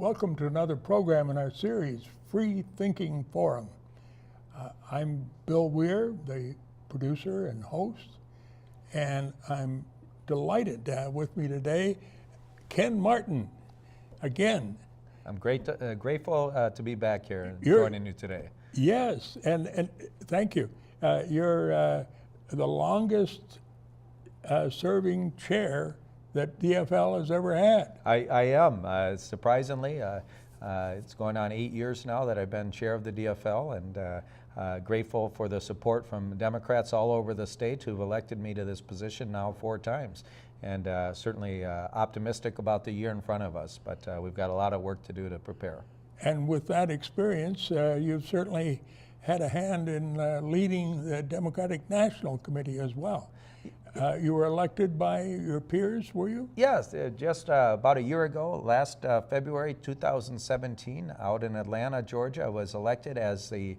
welcome to another program in our series, Freethinking Forum. I'm Bill Weir, the producer and host, and I'm delighted to have with me today Ken Martin, again. I'm grateful to be back here and joining you today. Yes, and thank you. You're the longest serving chair that DFL has ever had. I am. Surprisingly, it's going on 8 years now that I've been chair of the DFL, and grateful for the support from Democrats all over the state who've elected me to this position now 4 times. And certainly optimistic about the year in front of us, but we've got a lot of work to do to prepare. And with that experience, you've certainly had a hand in leading the Democratic National Committee as well. You were elected by your peers, were you? Yes, just about a year ago, last February 2017, out in Atlanta, Georgia, I was elected as the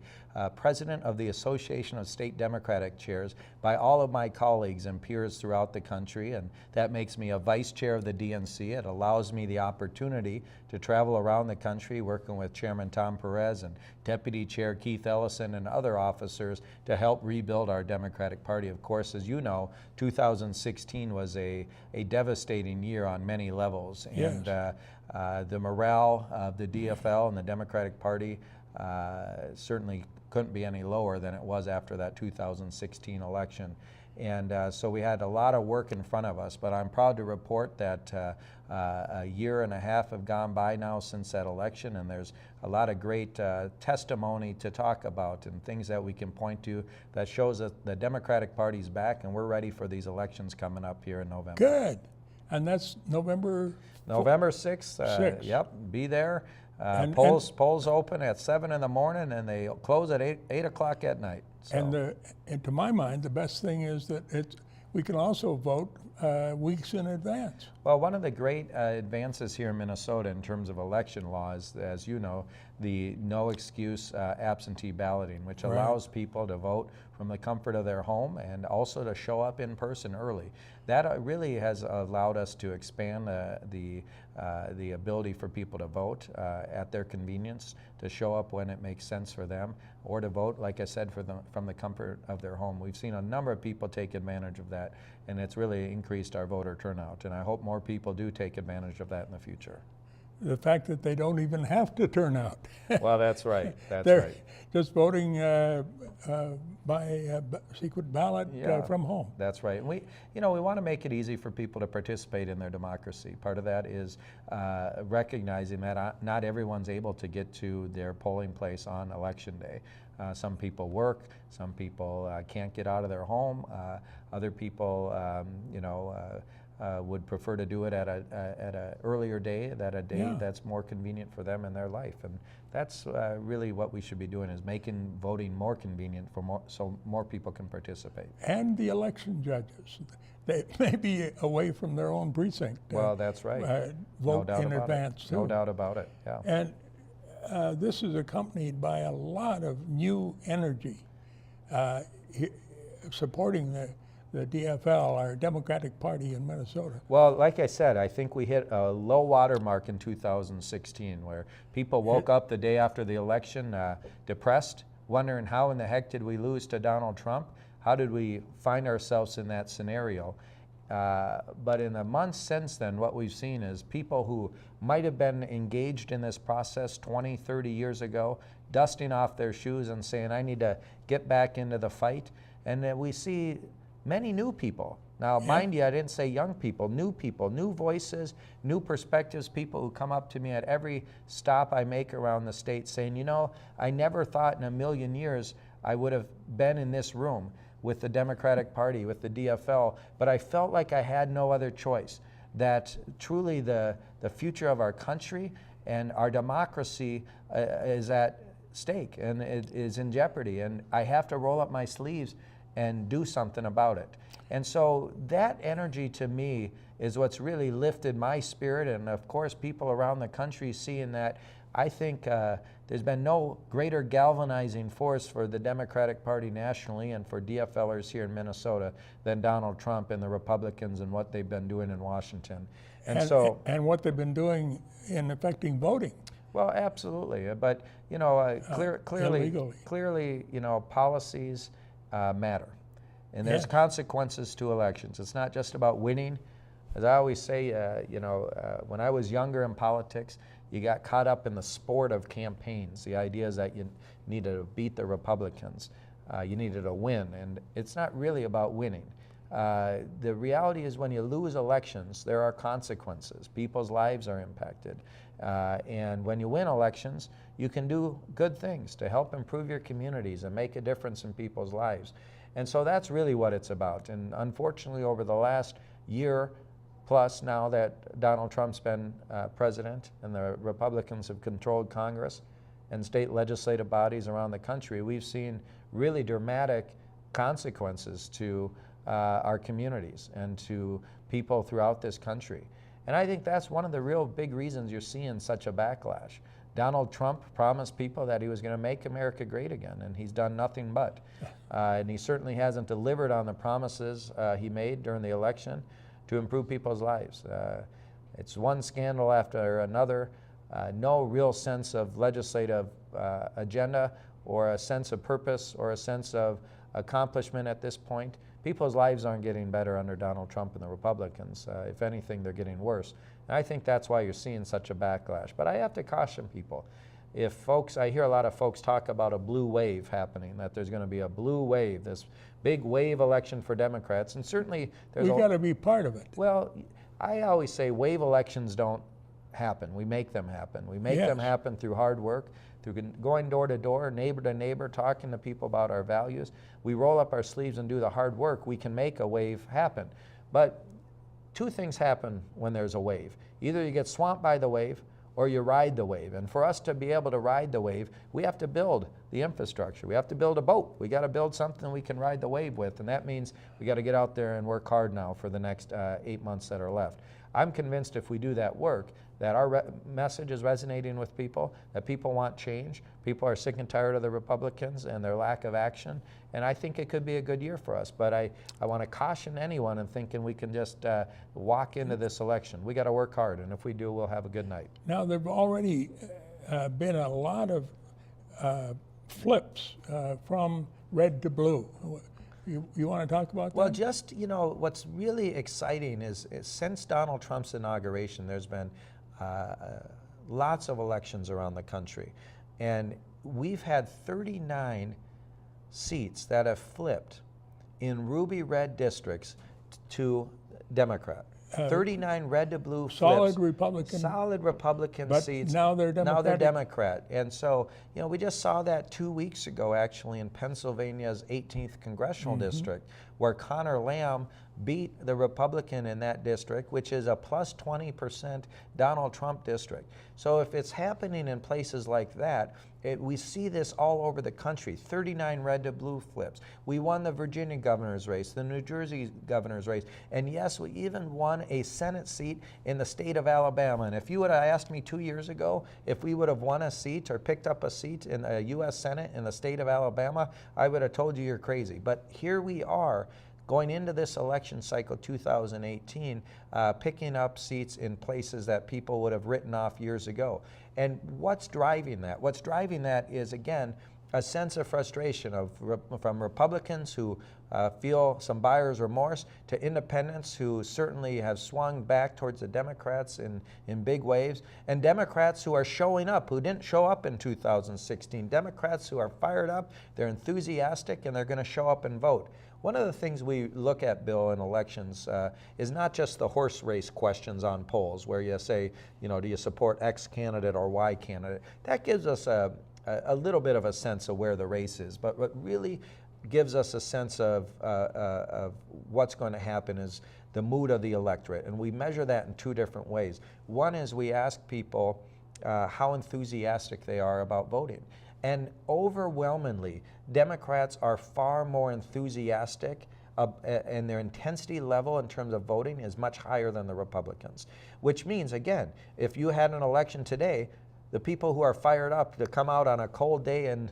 president of the Association of State Democratic Chairs by all of my colleagues and peers throughout the country, and that makes me a vice chair of the DNC. It allows me the opportunity to travel around the country working with Chairman Tom Perez and Deputy Chair Keith Ellison and other officers to help rebuild our Democratic Party. Of course, as you know, 2016 was a devastating year on many levels, and the morale of the DFL and the Democratic Party certainly couldn't be any lower than it was after that 2016 election. And so we had a lot of work in front of us, but I'm proud to report that a year and a half have gone by now since that election, and there's a lot of great testimony to talk about and things that we can point to that shows that the Democratic Party's back and we're ready for these elections coming up here in November. Good. And that's November 6th. Yep, be there. Polls open at 7 in the morning and they close at 8 o'clock at night. So. And to my mind, the best thing is that we can also vote weeks in advance. Well, one of the great advances here in Minnesota in terms of election law is, as you know, the no excuse absentee balloting, which allows people to vote from the comfort of their home and also to show up in person early. That really has allowed us to expand the ability for people to vote at their convenience, to show up when it makes sense for them, or to vote, like I said, from the comfort of their home. We've seen a number of people take advantage of that, and it's really increased our voter turnout, and I hope more people do take advantage of that in the future. The fact that they don't even have to turn out. Well, that's right. They're just voting by secret ballot from home. That's right. And we want to make it easy for people to participate in their democracy. Part of that is recognizing that not everyone's able to get to their polling place on election day. Some people work. Some people can't get out of their home. Other people, would prefer to do it at a earlier day, that's more convenient for them in their life, and that's really what we should be doing, is making voting more convenient so more people can participate. And the election judges, they may be away from their own precinct. Well, that's right. Vote in advance too. No doubt about it. Yeah. And this is accompanied by a lot of new energy supporting the DFL, our Democratic Party in Minnesota. Well, like I said, I think we hit a low water mark in 2016 where people woke up the day after the election depressed, wondering how in the heck did we lose to Donald Trump? How did we find ourselves in that scenario? But in the months since then, what we've seen is people who might have been engaged in this process 20, 30 years ago, dusting off their shoes and saying, I need to get back into the fight. And then we see many new people. Now, mind you, I didn't say young people, new voices, new perspectives, people who come up to me at every stop I make around the state saying, I never thought in a million years I would have been in this room with the Democratic Party, with the DFL, but I felt like I had no other choice, that truly the future of our country and our democracy is at stake and it is in jeopardy, and I have to roll up my sleeves and do something about it. And so that energy to me is what's really lifted my spirit, and of course people around the country seeing that. I think there's been no greater galvanizing force for the Democratic Party nationally and for DFLers here in Minnesota than Donald Trump and the Republicans and what they've been doing in Washington. And what they've been doing in affecting voting. Well, absolutely, but you know, Illegally. clearly, you know, policies matter, and there's Yes. consequences to elections. It's not just about winning. As I always say, when I was younger in politics, you got caught up in the sport of campaigns. The idea is that you needed to beat the Republicans, you needed to win, and it's not really about winning. The reality is when you lose elections, there are consequences. People's lives are impacted. And when you win elections, you can do good things to help improve your communities and make a difference in people's lives. And so that's really what it's about. And unfortunately, over the last year plus now that Donald Trump's been president and the Republicans have controlled Congress and state legislative bodies around the country, we've seen really dramatic consequences to our communities and to people throughout this country. And I think that's one of the real big reasons you're seeing such a backlash. Donald Trump promised people that he was going to make America great again, and he's done nothing but. And he certainly hasn't delivered on the promises he made during the election to improve people's lives. It's one scandal after another, no real sense of legislative agenda or a sense of purpose or a sense of accomplishment at this point. People's lives aren't getting better under Donald Trump and the Republicans. If anything, they're getting worse. And I think that's why you're seeing such a backlash. But I have to caution people. I hear a lot of folks talk about a blue wave happening, that there's going to be a blue wave, this big wave election for Democrats. And certainly there's We've got to be part of it. Well, I always say wave elections don't happen. We make them happen. We make them happen through hard work, through going door to door, neighbor to neighbor, talking to people about our values. We roll up our sleeves and do the hard work. We can make a wave happen. But two things happen when there's a wave. Either you get swamped by the wave or you ride the wave. And for us to be able to ride the wave, we have to build the infrastructure. We have to build a boat. We got to build something we can ride the wave with. And that means we got to get out there and work hard now for the next 8 months that are left. I'm convinced if we do that work, that our message is resonating with people, that people want change. People are sick and tired of the Republicans and their lack of action. And I think it could be a good year for us. But I want to caution anyone in thinking we can just walk into this election. We got to work hard, and if we do, we'll have a good night. Now, there have already been a lot of flips from red to blue. You want to talk about that? Well, just, you know, what's really exciting is since Donald Trump's inauguration, there's been lots of elections around the country. And we've had 39 seats that have flipped in ruby red districts to Democrat. 39 red to blue flips. Solid Republican but seats. Now they're Democratic. Now they're Democrat. And so, you know, we just saw that 2 weeks ago, actually, in Pennsylvania's 18th congressional district, where Connor Lamb beat the Republican in that district, which is a plus 20% Donald Trump district. So if it's happening in places like that, we see this all over the country, 39 red to blue flips. We won the Virginia governor's race, the New Jersey governor's race, and yes, we even won a Senate seat in the state of Alabama. And if you would have asked me 2 years ago if we would have won a seat or picked up a seat in the U.S. Senate in the state of Alabama, I would have told you you're crazy. But here we are, going into this election cycle 2018, picking up seats in places that people would have written off years ago. And what's driving that? What's driving that is, again, a sense of frustration from Republicans who feel some buyer's remorse to independents who certainly have swung back towards the Democrats in big waves, and Democrats who are showing up, who didn't show up in 2016. Democrats who are fired up, they're enthusiastic, and they're going to show up and vote. One of the things we look at, Bill, in elections is not just the horse race questions on polls where you say, you know, do you support X candidate or Y candidate? That gives us a little bit of a sense of where the race is. But what really gives us a sense of what's going to happen is the mood of the electorate. And we measure that in two different ways. One is we ask people how enthusiastic they are about voting. And overwhelmingly, Democrats are far more enthusiastic, and their intensity level in terms of voting is much higher than the Republicans. Which means, again, if you had an election today, the people who are fired up to come out on a cold day in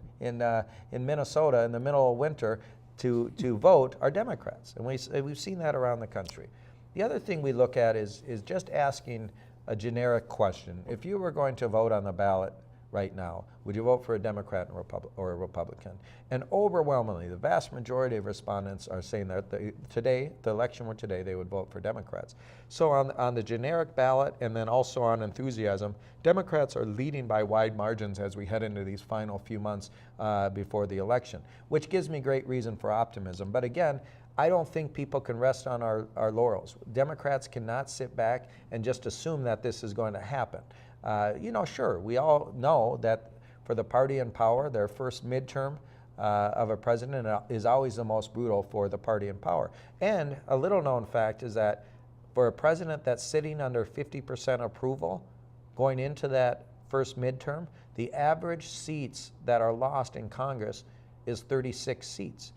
Minnesota in the middle of winter to vote are Democrats. And we've seen that around the country. The other thing we look at is just asking a generic question. If you were going to vote on the ballot right now, would you vote for a Democrat or a Republican? And overwhelmingly, the vast majority of respondents are saying that the election were today, they would vote for Democrats. So on the generic ballot and then also on enthusiasm, Democrats are leading by wide margins as we head into these final few months before the election, which gives me great reason for optimism. But again, I don't think people can rest on our laurels. Democrats cannot sit back and just assume that this is going to happen. Sure, we all know that for the party in power, their first midterm of a president is always the most brutal for the party in power. And a little known fact is that for a president that's sitting under 50% approval going into that first midterm, the average seats that are lost in Congress is 36 seats.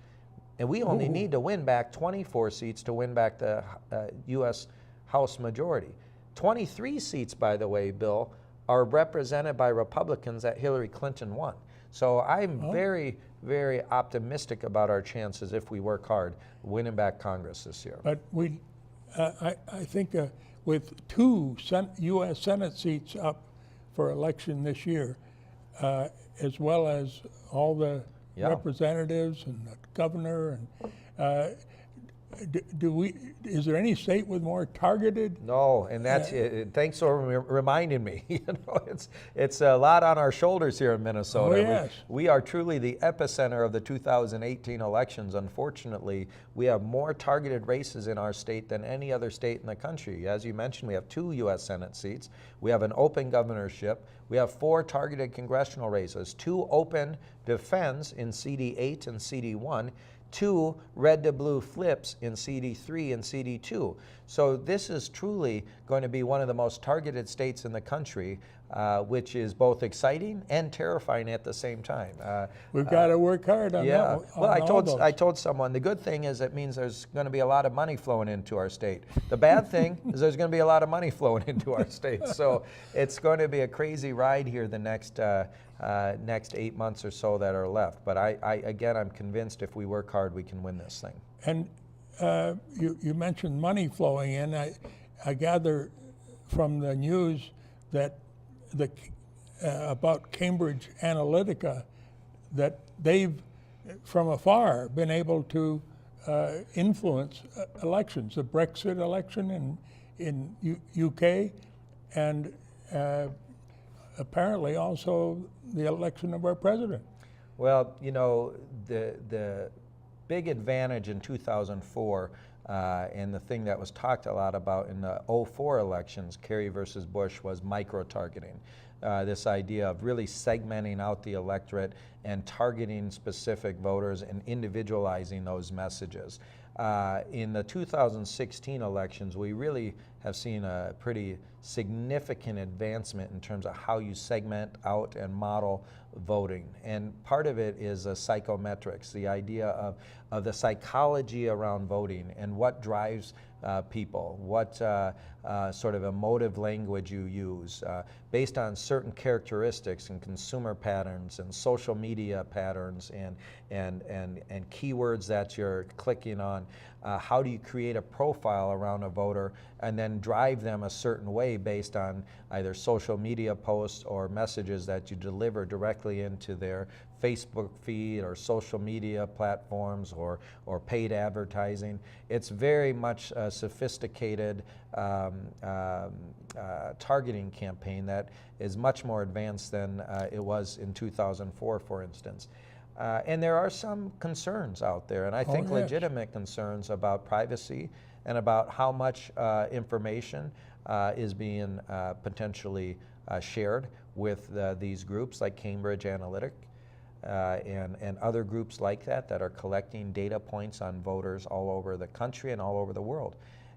And we only need to win back 24 seats to win back the U.S. House majority. 23 seats, by the way, Bill, are represented by Republicans that Hillary Clinton won. So I'm very, very optimistic about our chances if we work hard winning back Congress this year. But I think with 2 U.S. Senate seats up for election this year, as well as all the representatives and the governor, and is there any state with more targeted? No, and that's thanks for reminding me. It's a lot on our shoulders here in Minnesota. Oh, yes. We are truly the epicenter of the 2018 elections. Unfortunately, we have more targeted races in our state than any other state in the country. As you mentioned, we have 2 U.S. Senate seats. We have an open governorship. We have 4 targeted congressional races, 2 open defense in CD8 and CD1, 2 red to blue flips in CD3 and CD2. So this is truly going to be one of the most targeted states in the country, which is both exciting and terrifying at the same time. We've got to work hard on that. Well, I told someone the good thing is it means there's going to be a lot of money flowing into our state. The bad thing is there's going to be a lot of money flowing into our state. So it's going to be a crazy ride here the next 8 months or so that are left. But I'm convinced if we work hard, we can win this thing. And you mentioned money flowing in. I gather from the news that about Cambridge Analytica that they've, from afar, been able to influence elections, the Brexit election in UK, and apparently also the election of our president. Well, the big advantage in 2004 and the thing that was talked a lot about in the 2004 elections, Kerry versus Bush, was micro-targeting. This idea of really segmenting out the electorate and targeting specific voters and individualizing those messages. In the 2016 elections, we really have seen a pretty significant advancement in terms of how you segment out and model voting. And part of it is psychometrics, the idea of the psychology around voting and what drives people, what sort of emotive language you use based on certain characteristics and consumer patterns and social media patterns and keywords that you're clicking on. How do you create a profile around a voter and then drive them a certain way based on either social media posts or messages that you deliver directly into their Facebook feed or social media platforms or paid advertising. It's very much a sophisticated targeting campaign that is much more advanced than it was in 2004, for instance. And there are some concerns out there, and I think legitimate concerns about privacy and about how much information is being potentially shared with these groups like Cambridge Analytica and other groups like that are collecting data points on voters all over the country and all over the world.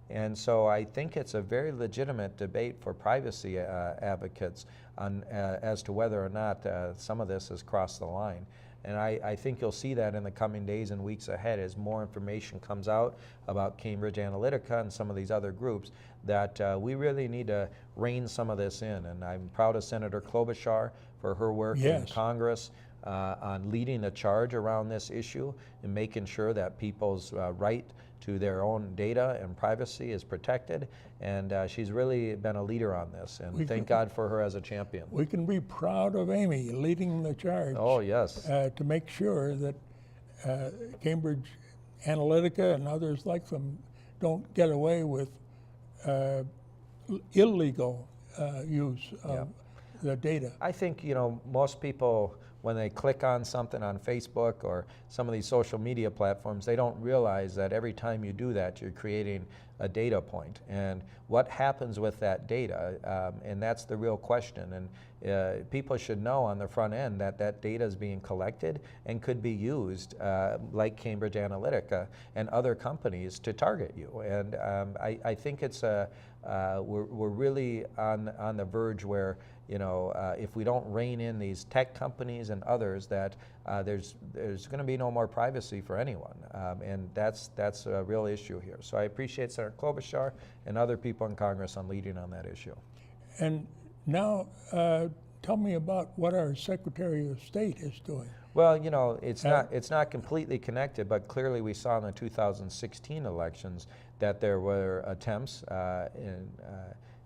And so I think it's a very legitimate debate for privacy advocates on, as to whether or not some of this has crossed the line. And I think you'll see that in the coming days and weeks ahead as more information comes out about Cambridge Analytica and some of these other groups, that we really need to rein some of this in. And I'm proud of Senator Klobuchar for her work in Congress on leading the charge around this issue and making sure that people's right to their own data and privacy is protected. And she's really been a leader on this, and thank God for her as a champion. We can be proud of Amy leading the charge. Oh, yes. To make sure that Cambridge Analytica and others like them don't get away with illegal use of the data. I think, most people, when they click on something on Facebook or some of these social media platforms, they don't realize that every time you do that, you're creating a data point. And what happens with that data? And that's the real question. And people should know on the front end that that data is being collected and could be used, like Cambridge Analytica and other companies, to target you. And I think it's we're really on the verge where, if we don't rein in these tech companies and others, that there's going to be no more privacy for anyone, and that's a real issue here. So I appreciate Senator Klobuchar and other people in Congress on leading on that issue. And now, tell me about what our Secretary of State is doing. Well, it's not completely connected, but clearly we saw in the 2016 elections that there were attempts.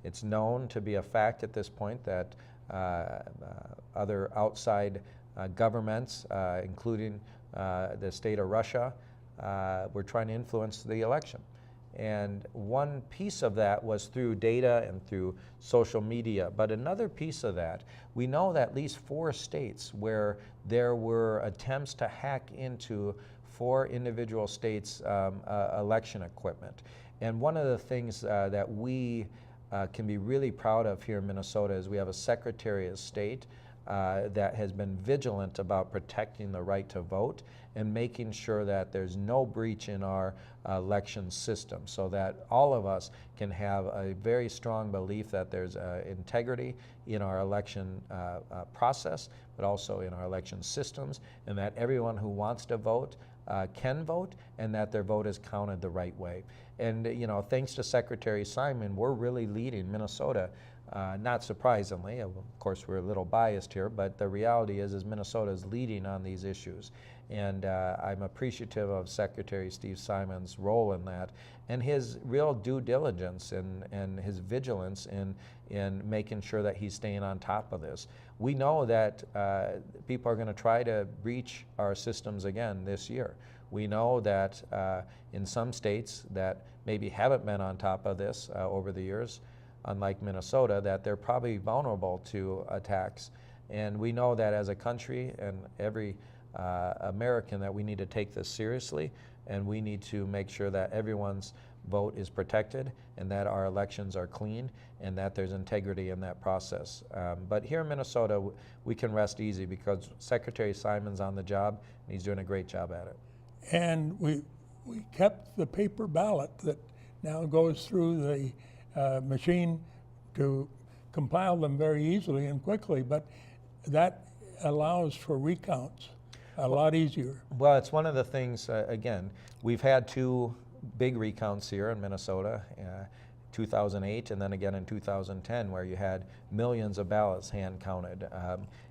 It's known to be a fact at this point that other outside governments, including the state of Russia, were trying to influence the election. And one piece of that was through data and through social media. But another piece of that, we know that at least 4 states where there were attempts to hack into 4 individual states' election equipment. And one of the things that we can be really proud of here in Minnesota is we have a Secretary of State that has been vigilant about protecting the right to vote and making sure that there's no breach in our election system, so that all of us can have a very strong belief that there's integrity in our election process, but also in our election systems, and that everyone who wants to vote can vote, and that their vote is counted the right way. And thanks to Secretary Simon, we're really leading Minnesota. Not surprisingly, of course we're a little biased here, but the reality is Minnesota is leading on these issues. And I'm appreciative of Secretary Steve Simon's role in that, and his real due diligence and his vigilance in making sure that he's staying on top of this. We know that people are going to try to breach our systems again this year. We know that in some states that maybe haven't been on top of this over the years, unlike Minnesota, that they're probably vulnerable to attacks. And we know that as a country and every American, that we need to take this seriously, and we need to make sure that everyone's vote is protected and that our elections are clean and that there's integrity in that process. But here in Minnesota, we can rest easy because Secretary Simon's on the job and he's doing a great job at it. And we kept the paper ballot that now goes through the machine to compile them very easily and quickly, but that allows for recounts a lot easier. Well, it's one of the things, again, we've had 2 big recounts here in Minnesota, 2008 and then again in 2010, where you had millions of ballots hand counted.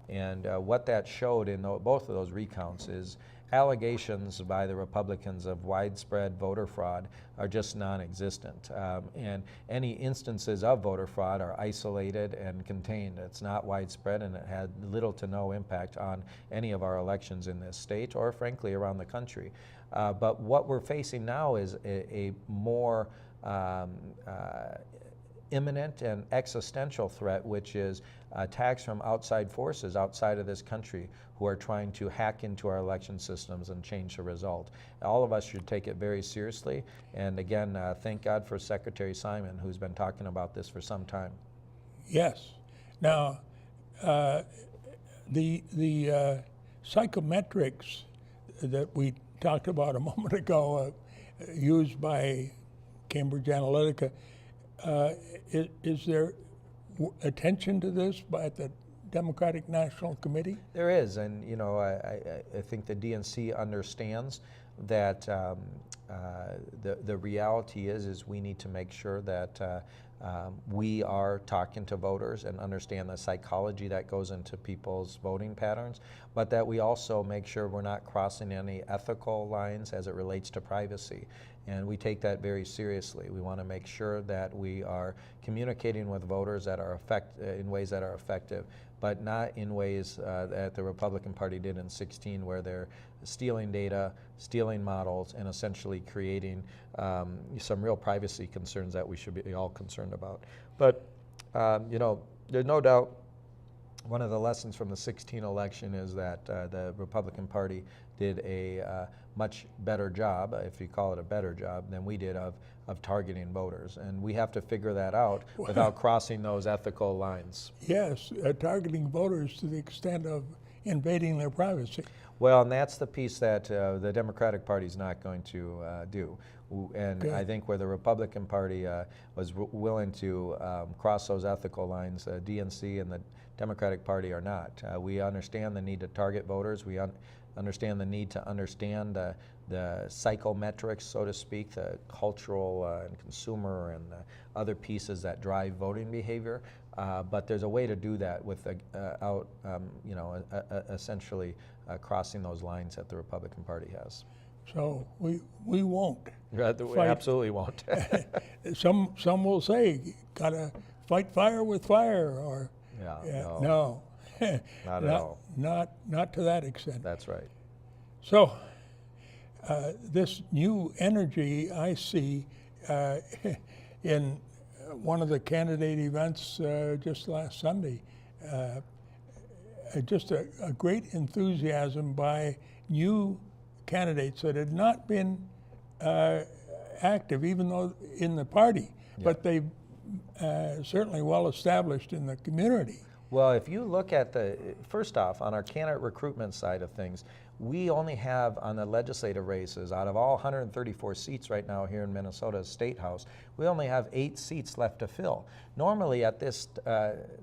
And what that showed in both of those recounts is allegations by the Republicans of widespread voter fraud are just non-existent. And any instances of voter fraud are isolated and contained. It's not widespread, and it had little to no impact on any of our elections in this state or frankly around the country. But what we're facing now is a more imminent and existential threat, which is attacks from outside forces outside of this country who are trying to hack into our election systems and change the result. All of us should take it very seriously. And again, thank God for Secretary Simon, who's been talking about this for some time. Yes. Now, the psychometrics that we talked about a moment ago, used by Cambridge Analytica, is there attention to this by the Democratic National Committee? There is, and you know, I think the DNC understands that the reality is we need to make sure that we are talking to voters and understand the psychology that goes into people's voting patterns, but that we also make sure we're not crossing any ethical lines as it relates to privacy. And we take that very seriously. We want to make sure that we are communicating with voters that are in ways that are effective, but not in ways that the Republican Party did in 2016, where they're stealing data, stealing models, and essentially creating some real privacy concerns that we should be all concerned about. But you know, there's no doubt one of the lessons from the 2016 election is that the Republican Party did a much better job, if you call it a better job, than we did of targeting voters. And we have to figure that out without crossing those ethical lines. Yes, targeting voters to the extent of invading their privacy. Well, and that's the piece that the Democratic Party is not going to do. And Good. I think where the Republican Party was willing to cross those ethical lines, DNC and the Democratic Party are not. We understand the need to target voters. We understand the need to understand the psychometrics, so to speak, the cultural and consumer and other pieces that drive voting behavior. But there's a way to do that without, you know, essentially crossing those lines that the Republican Party has. So we won't. We fight. absolutely won't. Some will say, gotta fight fire with fire, or No, not not at all. Not to that extent. That's right. So this new energy I see in one of the candidate events just last Sunday, just a great enthusiasm by new candidates that had not been active, even though in the party, but they certainly well established in the community. Well, if you look at first off, on our candidate recruitment side of things, we only have on the legislative races, out of all 134 seats right now here in Minnesota's State House, we only have 8 seats left to fill. Normally at this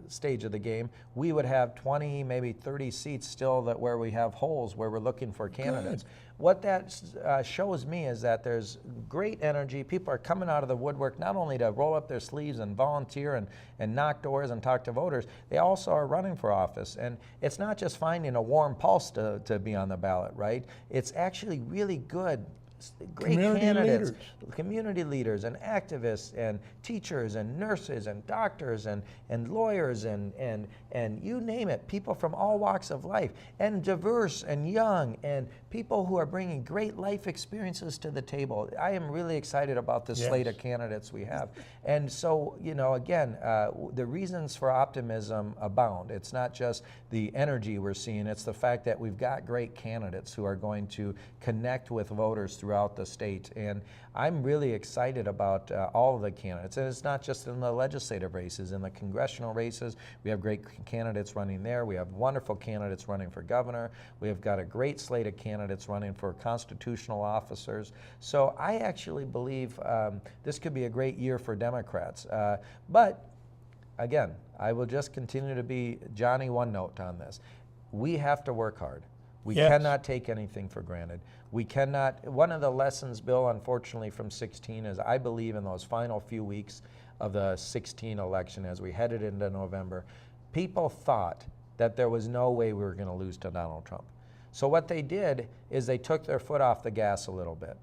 stage of the game, we would have 20, maybe 30 seats still where we have holes, where we're looking for candidates. Good. What that shows me is that there's great energy. People are coming out of the woodwork not only to roll up their sleeves and volunteer and knock doors and talk to voters, they also are running for office. And it's not just finding a warm pulse to be on the ballot, right? It's actually really good, great candidates, community leaders and activists and teachers and nurses and doctors and lawyers and you name it, people from all walks of life, and diverse and young, and people who are bringing great life experiences to the table. I am really excited about the slate of candidates we have. And so, you know, again, the reasons for optimism abound. It's not just the energy we're seeing, it's the fact that we've got great candidates who are going to connect with voters throughout the state. And I'm really excited about all of the candidates. And it's not just in the legislative races, in the congressional races, we have great candidates running there. We have wonderful candidates running for governor. We have got a great slate of candidates running for constitutional officers. So I actually believe this could be a great year for Democrats. But again, I will just continue to be Johnny One Note on this. We have to work hard. We cannot take anything for granted. We cannot, one of the lessons, Bill, unfortunately from 2016 is I believe in those final few weeks of the 2016 election as we headed into November, people thought that there was no way we were going to lose to Donald Trump. So what they did is they took their foot off the gas a little bit.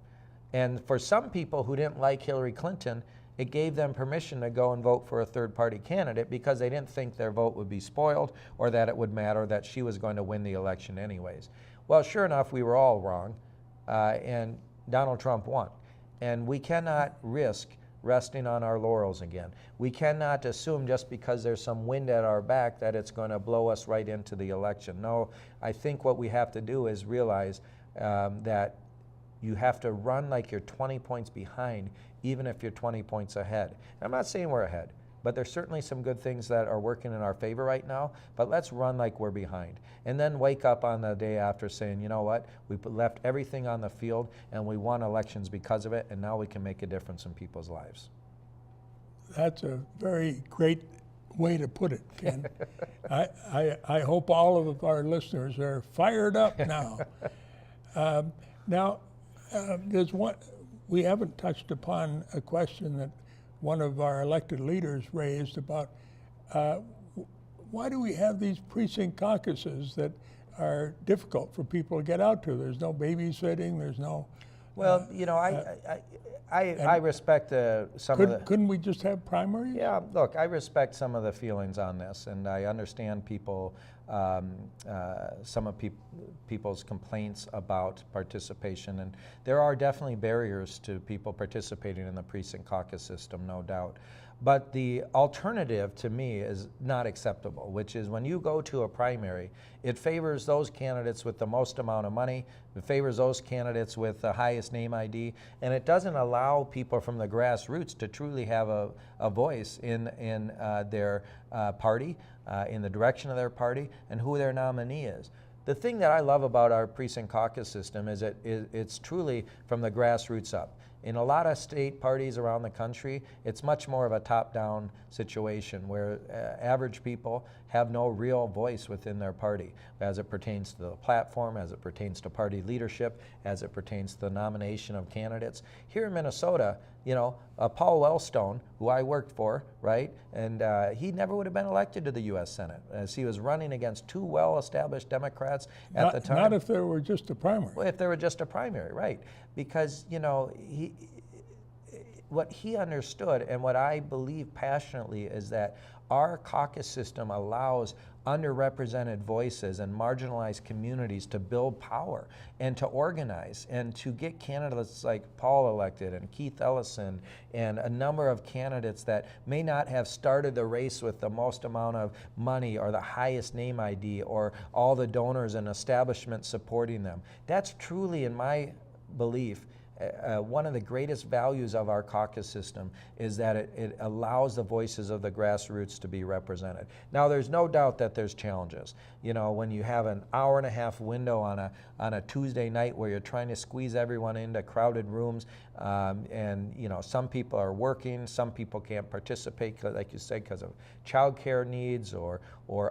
And for some people who didn't like Hillary Clinton, it gave them permission to go and vote for a third-party candidate because they didn't think their vote would be spoiled or that it would matter, that she was going to win the election anyways. Well, sure enough, we were all wrong, and Donald Trump won. And we cannot risk resting on our laurels again. We cannot assume just because there's some wind at our back that it's going to blow us right into the election. No, I think what we have to do is realize that you have to run like you're 20 points behind, even if you're 20 points ahead. And I'm not saying we're ahead, but there's certainly some good things that are working in our favor right now, but let's run like we're behind. And then wake up on the day after saying, you know what, we left everything on the field and we won elections because of it, and now we can make a difference in people's lives. That's a very great way to put it, Ken. I hope all of our listeners are fired up now. There's one, we haven't touched upon a question that one of our elected leaders raised about why do we have these precinct caucuses that are difficult for people to get out to? There's no babysitting, there's no... Well, you know, I respect some of the... Couldn't we just have primaries? Yeah, look, I respect some of the feelings on this, and I understand people, some of people's complaints about participation, and there are definitely barriers to people participating in the precinct caucus system, no doubt. But the alternative to me is not acceptable, which is when you go to a primary, it favors those candidates with the most amount of money, it favors those candidates with the highest name ID, and it doesn't allow people from the grassroots to truly have a voice in their party, in the direction of their party, and who their nominee is. The thing that I love about our precinct caucus system is it's truly from the grassroots up. In a lot of state parties around the country, it's much more of a top-down situation where average people have no real voice within their party as it pertains to the platform, as it pertains to party leadership, as it pertains to the nomination of candidates. Here in Minnesota, you know, Paul Wellstone, who I worked for, right, and he never would have been elected to the U.S. Senate as he was running against two well-established Democrats at the time. Not if there were just a primary. Well, if there were just a primary, right. Because, you know, what he understood and what I believe passionately is that our caucus system allows underrepresented voices and marginalized communities to build power and to organize and to get candidates like Paul elected and Keith Ellison and a number of candidates that may not have started the race with the most amount of money or the highest name ID or all the donors and establishment supporting them. That's truly, in my belief, one of the greatest values of our caucus system is that it allows the voices of the grassroots to be represented. Now, there's no doubt that there's challenges. You know, when you have an hour-and-a-half window on a Tuesday night where you're trying to squeeze everyone into crowded rooms, and you know, some people are working, some people can't participate, like you said, because of childcare needs or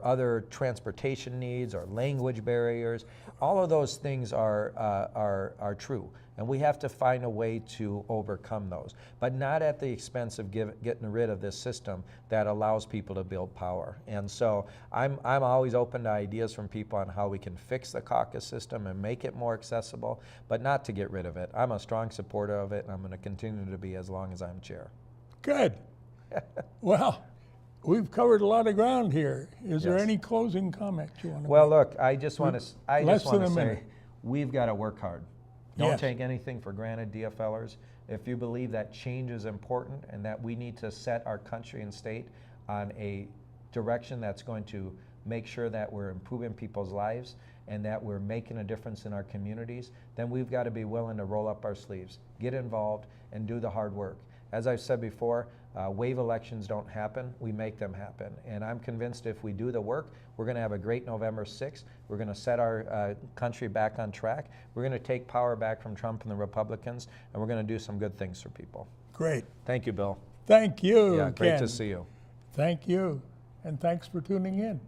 other transportation needs or language barriers. All of those things are true. And we have to find a way to overcome those, but not at the expense of getting rid of this system that allows people to build power. And so I'm always open to ideas from people on how we can fix the caucus system and make it more accessible, but not to get rid of it. I'm a strong supporter of it, and I'm going to continue to be as long as I'm chair. Good. Well, we've covered a lot of ground here. Is there any closing comments you want to make? Well, look, I just want to say minute. We've got to work hard. Don't Yes. take anything for granted, DFLers. If you believe that change is important and that we need to set our country and state on a direction that's going to make sure that we're improving people's lives and that we're making a difference in our communities, then we've got to be willing to roll up our sleeves, get involved, and do the hard work. As I've said before, wave elections don't happen, we make them happen. And I'm convinced if we do the work, we're going to have a great November 6th. We're going to set our country back on track. We're going to take power back from Trump and the Republicans, and we're going to do some good things for people. Great. Thank you, Bill. Thank you, Yeah, great Ken. to see you. Thank you, and thanks for tuning in.